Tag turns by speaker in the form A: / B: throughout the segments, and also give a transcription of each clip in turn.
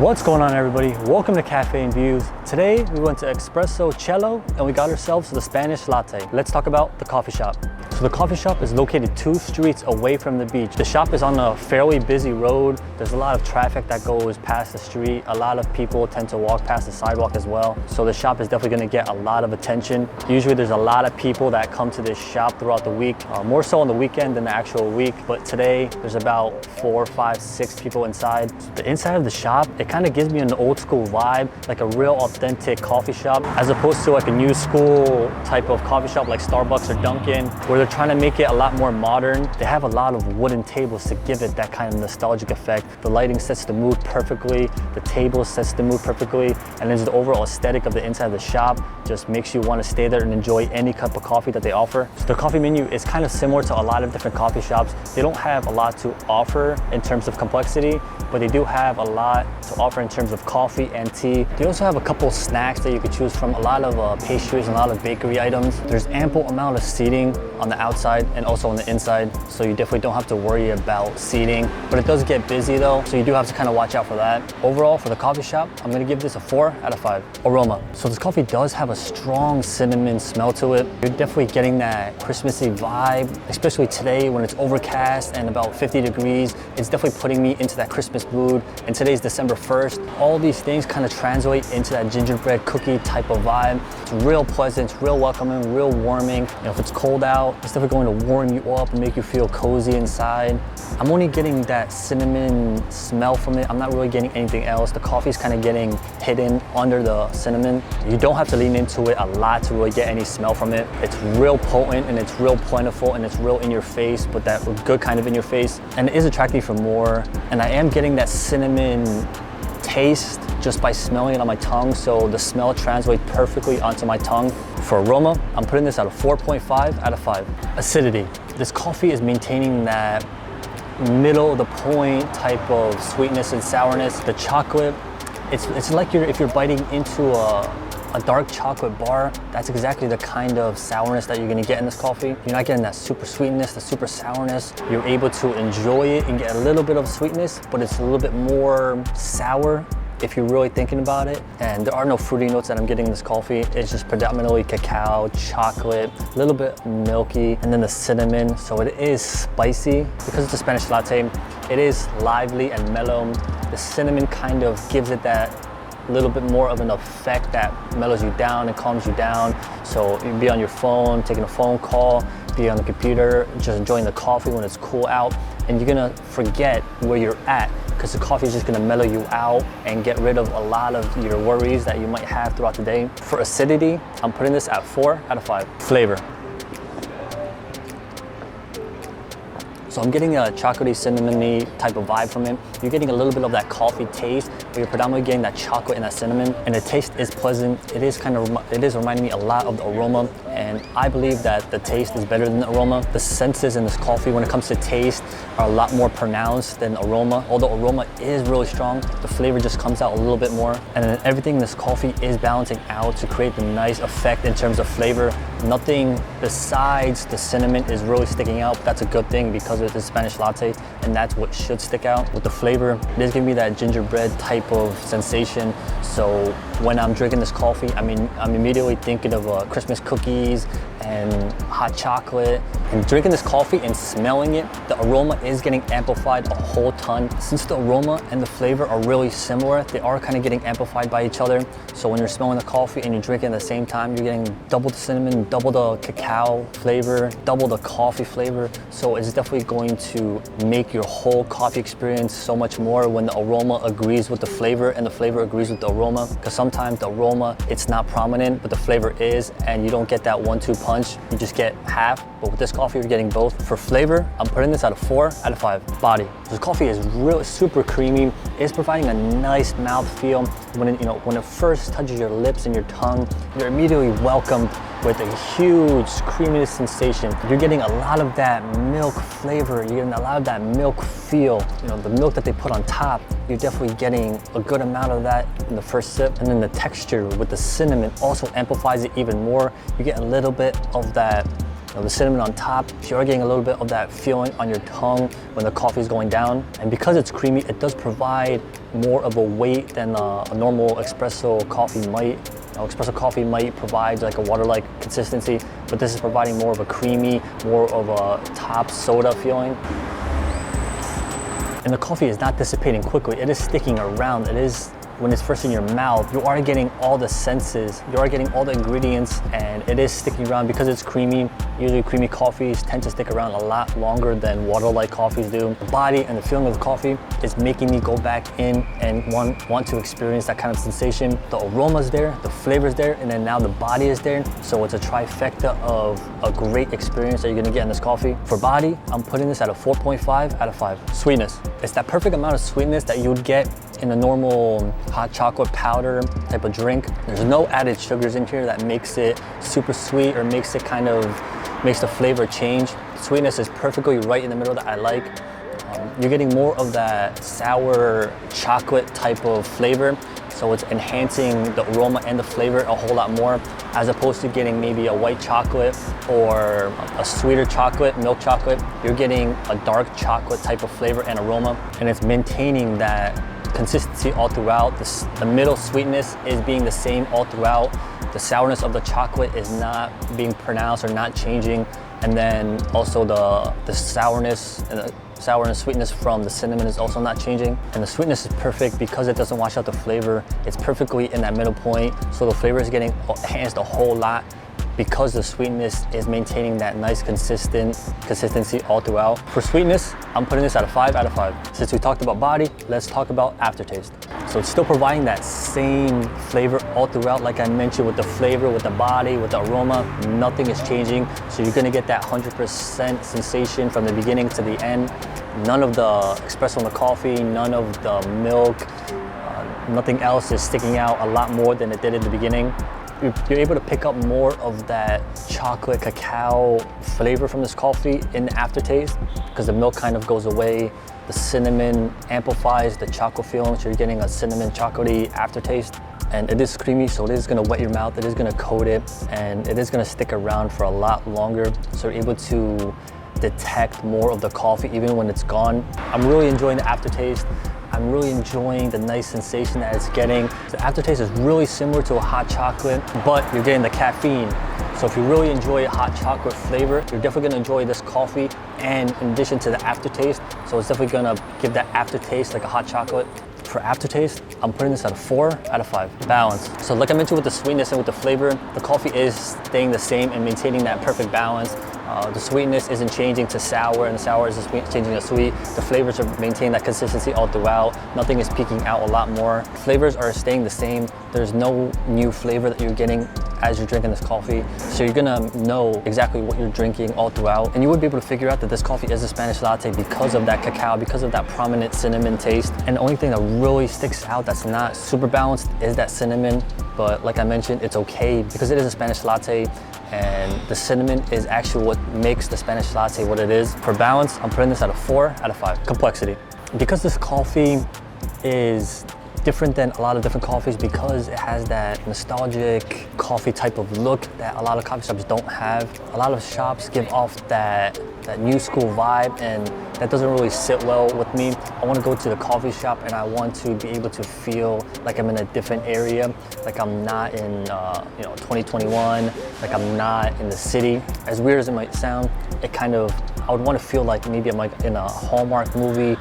A: What's going on, everybody? Welcome to Cafe and Views. Today we went to Espresso Cielo and we got ourselves the Spanish latte. Let's talk about the coffee shop. So the coffee shop is located 2 streets away from the beach. The shop is on a fairly busy road. There's a lot of traffic that goes past the street. A lot of people tend to walk past the sidewalk as well. So the shop is definitely going to get a lot of attention. Usually there's a lot of people that come to this shop throughout the week, more so on the weekend than the actual week. But today there's about 4, 5, 6 people inside. The inside of the shop, it kind of gives me an old school vibe, like a real authentic coffee shop, as opposed to like a new school type of coffee shop like Starbucks or Dunkin, where they're trying to make it a lot more modern. They have a lot of wooden tables to give it that kind of nostalgic effect. The lighting sets the mood perfectly, the table sets the mood perfectly, and then the overall aesthetic of the inside of the shop just makes you want to stay there and enjoy any cup of coffee that they offer. So the coffee menu is kind of similar to a lot of different coffee shops. They don't have a lot to offer in terms of complexity, but they do have a lot to offer in terms of coffee and tea. They also have a couple snacks that you could choose from, a lot of pastries and a lot of bakery items. There's ample amount of seating on the outside and also on the inside, so you definitely don't have to worry about seating. But it does get busy though, so you do have to kind of watch out for that. Overall, for the coffee shop, I'm gonna give this a 4 out of 5. Aroma. So this coffee does have a strong cinnamon smell to it. You're definitely getting that Christmassy vibe, especially today when it's overcast and about 50 degrees. It's definitely putting me into that Christmas mood. And today's December 1st. All these things kind of translate into that gingerbread cookie type of vibe. It's real pleasant, it's real welcoming, real warming. You know, if it's cold out, it's definitely going to warm you up and make you feel cozy inside. I'm only getting that cinnamon smell from it. I'm not really getting anything else. The coffee's kind of getting hidden under the cinnamon. You don't have to lean into it a lot to really get any smell from it. It's real potent and it's real plentiful and it's real in your face, but that good kind of in your face. And it is attracting me for more. And I am getting that cinnamon taste just by smelling it on my tongue, so the smell translates perfectly onto my tongue. For aroma, I'm putting this at a 4.5 out of 5. Acidity. This coffee is maintaining that middle of the point type of sweetness and sourness. The chocolate, it's like if you're biting into a dark chocolate bar. That's exactly the kind of sourness that you're gonna get in this coffee. You're not getting that super sweetness, the super sourness. You're able to enjoy it and get a little bit of sweetness, but it's a little bit more sour if you're really thinking about it. And there are no fruity notes that I'm getting in this coffee. It's just predominantly cacao, chocolate, a little bit milky, and then the cinnamon. So it is spicy. Because it's a Spanish latte, it is lively and mellow. The cinnamon kind of gives it that little bit more of an effect that mellows you down and calms you down. So you'd be on your phone, taking a phone call, be on the computer, just enjoying the coffee when it's cool out, and you're gonna forget where you're at because the coffee is just gonna mellow you out and get rid of a lot of your worries that you might have throughout the day. For acidity, I'm putting this at 4 out of 5. Flavor. So I'm getting a chocolatey, cinnamony type of vibe from it. You're getting a little bit of that coffee taste, but you're predominantly getting that chocolate and that cinnamon. And the taste is pleasant. It is reminding me a lot of the aroma. And I believe that the taste is better than the aroma. The senses in this coffee, when it comes to taste, are a lot more pronounced than aroma. Although aroma is really strong, the flavor just comes out a little bit more. And then everything in this coffee is balancing out to create the nice effect in terms of flavor. Nothing besides the cinnamon is really sticking out, but that's a good thing because it's a Spanish latte, and that's what should stick out. With the flavor, it is giving me that gingerbread type of sensation. So when I'm drinking this coffee, I'm immediately thinking of Christmas cookies and hot chocolate. And drinking this coffee and smelling it, the aroma is getting amplified a whole ton. Since the aroma and the flavor are really similar, they are kind of getting amplified by each other. So when you're smelling the coffee and you're drinking at the same time, you're getting double the cinnamon, double the cacao flavor, double the coffee flavor. So it's definitely going to make your whole coffee experience so much more when the aroma agrees with the flavor and the flavor agrees with the aroma. Because sometimes the aroma, it's not prominent, but the flavor is, and you don't get that 1-2 punch. You just get half. But with this coffee, you're getting both. For flavor, I'm putting this at a 4 out of 5. Body. This coffee is really super creamy. It's providing a nice mouthfeel. When it first touches your lips and your tongue, you're immediately welcomed with a huge creaminess sensation. You're getting a lot of that milk flavor. You're getting a lot of that milk feel. The milk that they put on top, you're definitely getting a good amount of that in the first sip. And then the texture with the cinnamon also amplifies it even more. You get a little bit of that the cinnamon on top. So you're getting a little bit of that feeling on your tongue when the coffee is going down. And because it's creamy, it does provide more of a weight than a normal espresso coffee might. Espresso coffee might provide like a water-like consistency, but this is providing more of a creamy, more of a top soda feeling. And the coffee is not dissipating quickly. It is sticking around. It is, when it's first in your mouth, you are getting all the senses, you are getting all the ingredients, and it is sticking around because it's creamy. Usually creamy coffees tend to stick around a lot longer than water-like coffees do. The body and the feeling of the coffee is making me go back in and want to experience that kind of sensation. The aroma's there, the flavor's there, and then now the body is there. So it's a trifecta of a great experience that you're gonna get in this coffee. For body, I'm putting this at a 4.5 out of 5. Sweetness. It's that perfect amount of sweetness that you would get in a normal hot chocolate powder type of drink. There's no added sugars in here that makes it super sweet or makes the flavor change. Sweetness is perfectly right in the middle that I like. You're getting more of that sour chocolate type of flavor, so it's enhancing the aroma and the flavor a whole lot more, as opposed to getting maybe a white chocolate or a sweeter chocolate, milk chocolate. You're getting a dark chocolate type of flavor and aroma, and it's maintaining that consistency all throughout. The middle sweetness is being the same all throughout. The sourness of the chocolate is not being pronounced or not changing. And then also the sourness and sweetness from the cinnamon is also not changing. And the sweetness is perfect because it doesn't wash out the flavor. It's perfectly in that middle point. So the flavor is getting enhanced a whole lot because the sweetness is maintaining that nice consistency all throughout. For sweetness, I'm putting this at a 5 out of 5. Since we talked about body, let's talk about aftertaste. So it's still providing that same flavor all throughout, like I mentioned, with the flavor, with the body, with the aroma. Nothing is changing. So you're gonna get that 100% sensation from the beginning to the end. None of the espresso in the coffee, none of the milk, nothing else is sticking out a lot more than it did in the beginning. You're able to pick up more of that chocolate cacao flavor from this coffee in the aftertaste because the milk kind of goes away. The cinnamon amplifies the chocolate feeling, so you're getting a cinnamon chocolatey aftertaste. And it is creamy, so it is gonna wet your mouth, it is gonna coat it, and it is gonna stick around for a lot longer. So you're able to detect more of the coffee even when it's gone. I'm really enjoying the aftertaste. I'm really enjoying the nice sensation that it's getting. The aftertaste is really similar to a hot chocolate, but you're getting the caffeine. So if you really enjoy a hot chocolate flavor, you're definitely gonna enjoy this coffee, and in addition to the aftertaste, so it's definitely gonna give that aftertaste like a hot chocolate. For aftertaste, I'm putting this at a 4 out of 5. Balance. So like I mentioned with the sweetness and with the flavor, the coffee is staying the same and maintaining that perfect balance. The sweetness isn't changing to sour, and the sour isn't changing to sweet. The flavors are maintaining that consistency all throughout. Nothing is peaking out a lot more. Flavors are staying the same. There's no new flavor that you're getting as you're drinking this coffee. So you're gonna know exactly what you're drinking all throughout. And you would be able to figure out that this coffee is a Spanish latte because of that cacao, because of that prominent cinnamon taste. And the only thing that really sticks out that's not super balanced is that cinnamon. But like I mentioned, it's okay because it is a Spanish latte, and the cinnamon is actually what makes the Spanish latte what it is. For balance, I'm putting this at a 4 out of 5. Complexity. Because this coffee is different than a lot of different coffees, because it has that nostalgic coffee type of look that a lot of coffee shops don't have. A lot of shops give off that new school vibe, and that doesn't really sit well with me. I want to go to the coffee shop and I want to be able to feel like I'm in a different area, like I'm not in 2021, like I'm not in the city. As weird as it might sound, I would want to feel like maybe I'm like in a Hallmark movie,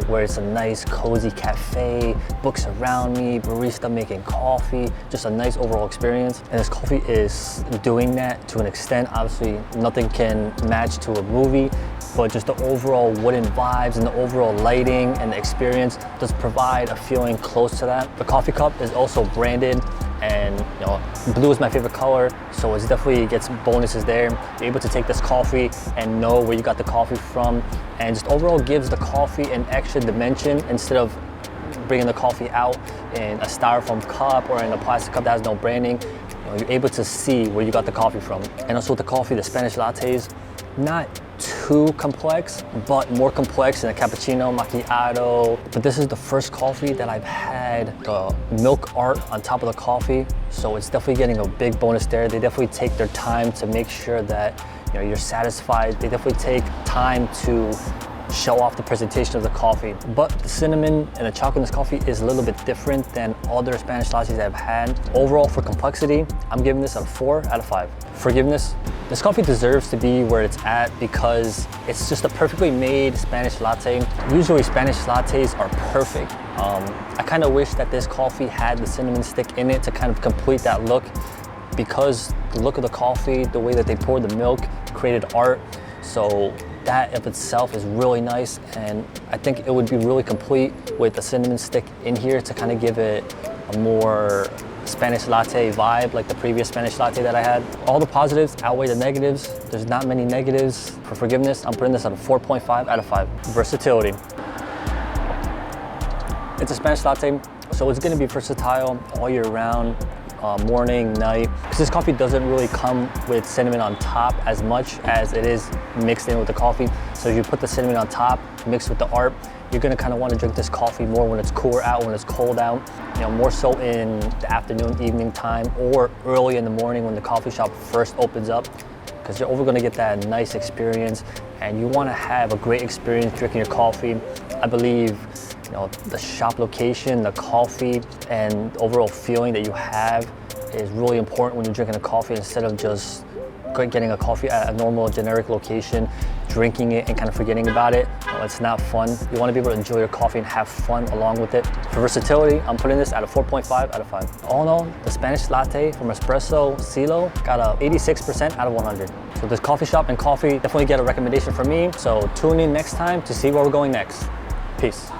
A: where it's a nice cozy cafe, books around me, barista making coffee, just a nice overall experience. And this coffee is doing that to an extent. Obviously, nothing can match to a movie, but just the overall wooden vibes and the overall lighting and the experience does provide a feeling close to that. The coffee cup is also branded, and blue is my favorite color, so it definitely gets bonuses there. You're able to take this coffee and know where you got the coffee from, and just overall gives the coffee an extra dimension instead of bringing the coffee out in a styrofoam cup or in a plastic cup that has no branding. You're able to see where you got the coffee from. And also with the coffee, the Spanish lattes, not too complex, but more complex than a cappuccino, macchiato. But this is the first coffee that I've had add the milk art on top of the coffee. So it's definitely getting a big bonus there. They definitely take their time to make sure that you're satisfied. They definitely take time to show off the presentation of the coffee. But the cinnamon and the chocolate in this coffee is a little bit different than other Spanish lattes I've had. Overall, for complexity, I'm giving this a 4 out of 5. Forgiveness, this coffee deserves to be where it's at because it's just a perfectly made Spanish latte. Usually Spanish lattes are perfect. I kind of wish that this coffee had the cinnamon stick in it to kind of complete that look, because the look of the coffee, the way that they poured the milk, created art. So that of itself is really nice, and I think it would be really complete with the cinnamon stick in here to kind of give it a more Spanish latte vibe like the previous Spanish latte that I had. All the positives outweigh the negatives. There's not many negatives. For forgiveness, I'm putting this at a 4.5 out of 5. Versatility. It's a Spanish latte, so it's gonna be versatile all year round. Morning, night, because this coffee doesn't really come with cinnamon on top as much as it is mixed in with the coffee. So if you put the cinnamon on top, mixed with the art, you're gonna kind of want to drink this coffee more when it's cooler out, when it's cold out, more so in the afternoon, evening time, or early in the morning when the coffee shop first opens up, because you're over gonna get that nice experience, and you want to have a great experience drinking your coffee. I believe the shop location, the coffee, and the overall feeling that you have is really important when you're drinking a coffee, instead of just getting a coffee at a normal generic location, drinking it and kind of forgetting about it. It's not fun. You want to be able to enjoy your coffee and have fun along with it. For versatility, I'm putting this at a 4.5 out of 5. All in all, the Spanish latte from Espresso Cielo got a 86% out of 100. So this coffee shop and coffee definitely get a recommendation from me. So tune in next time to see where we're going next. Peace.